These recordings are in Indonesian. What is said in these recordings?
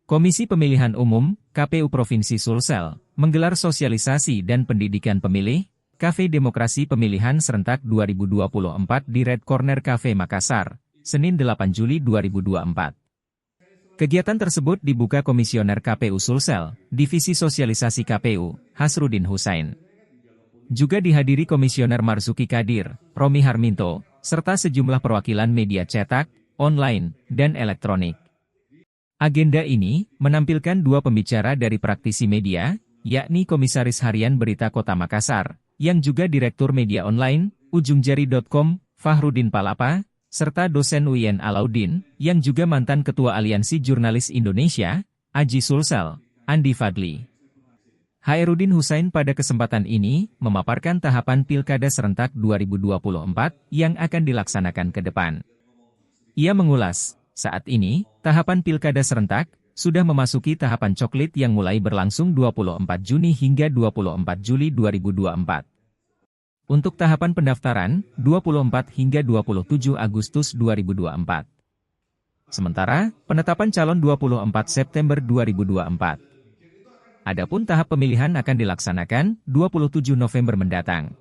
Komisi Pemilihan Umum, KPU Provinsi Sulsel, menggelar sosialisasi dan pendidikan pemilih, Cafe Demokrasi Pemilihan Serentak 2024 di Red Corner Cafe Makassar, Senin 8 Juli 2024. Kegiatan tersebut dibuka Komisioner KPU Sulsel, Divisi Sosialisasi KPU, Hasrudin Husain. Juga dihadiri Komisioner Marzuki Kadir, Romi Harminto, serta sejumlah perwakilan media cetak, online, dan elektronik. Agenda ini menampilkan dua pembicara dari praktisi media, yakni Komisaris Harian Berita Kota Makassar, yang juga Direktur Media Online, ujungjari.com, Fahrudin Palapa, serta dosen UIN Alauddin, yang juga mantan Ketua Aliansi Jurnalis Indonesia, Aji Sulsel, Andi Fadli. Hairudin Husain pada kesempatan ini memaparkan tahapan Pilkada Serentak 2024 yang akan dilaksanakan ke depan. Ia mengulas, saat ini, tahapan Pilkada Serentak sudah memasuki tahapan coklit yang mulai berlangsung 24 Juni hingga 24 Juli 2024. Untuk tahapan pendaftaran, 24 hingga 27 Agustus 2024. Sementara, penetapan calon 24 September 2024. Adapun tahap pemilihan akan dilaksanakan 27 November mendatang.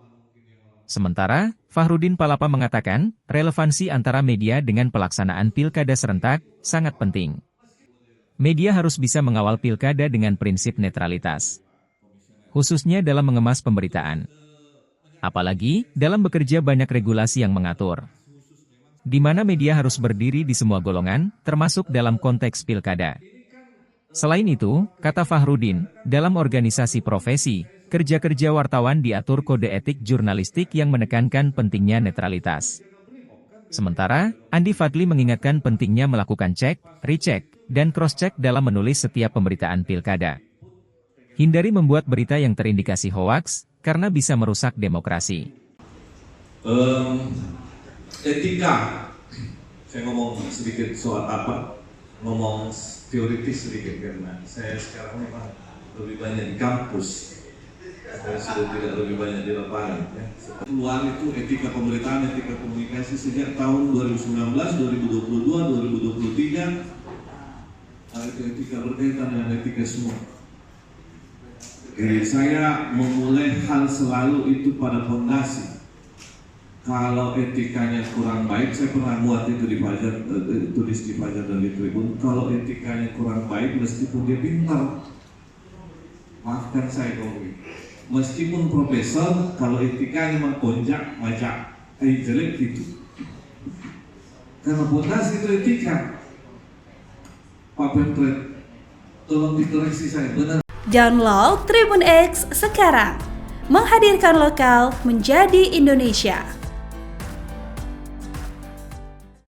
Sementara, Fahrudin Palapa mengatakan, relevansi antara media dengan pelaksanaan Pilkada Serentak sangat penting. Media harus bisa mengawal Pilkada dengan prinsip netralitas, khususnya dalam mengemas pemberitaan. Apalagi, dalam bekerja banyak regulasi yang mengatur, di mana media harus berdiri di semua golongan, termasuk dalam konteks Pilkada. Selain itu, kata Fahrudin, dalam organisasi profesi, kerja-kerja wartawan diatur kode etik jurnalistik yang menekankan pentingnya netralitas. Sementara, Andi Fadli mengingatkan pentingnya melakukan cek, recheck, dan cross-check dalam menulis setiap pemberitaan Pilkada. Hindari membuat berita yang terindikasi hoaks, karena bisa merusak demokrasi. Etika, saya ngomong sedikit soal apa, ngomong teoritis sedikit karena saya sekarang memang lebih banyak di kampus, saya sudah tidak lebih banyak di lapangan. Keluar itu etika pemberitaan, etika komunikasi sejak tahun 2019, 2022, 2023, itu etika berkaitan dengan etika semua. Jadi saya memulai hal selalu itu pada fondasi. Kalau etikanya kurang baik, saya pernah muat itu di Fajar, tulis di Fajar dan di Tribun. Kalau etikanya kurang baik, meskipun dia pintar, maafkan saya ngomong, meskipun profesor, kalau etikanya mengkonjak, majak, jelek gitu. Karena fondasi itu etika. Pak Pemret, tolong dikoreksi saya, benar. Download Tribun X sekarang, menghadirkan lokal menjadi Indonesia.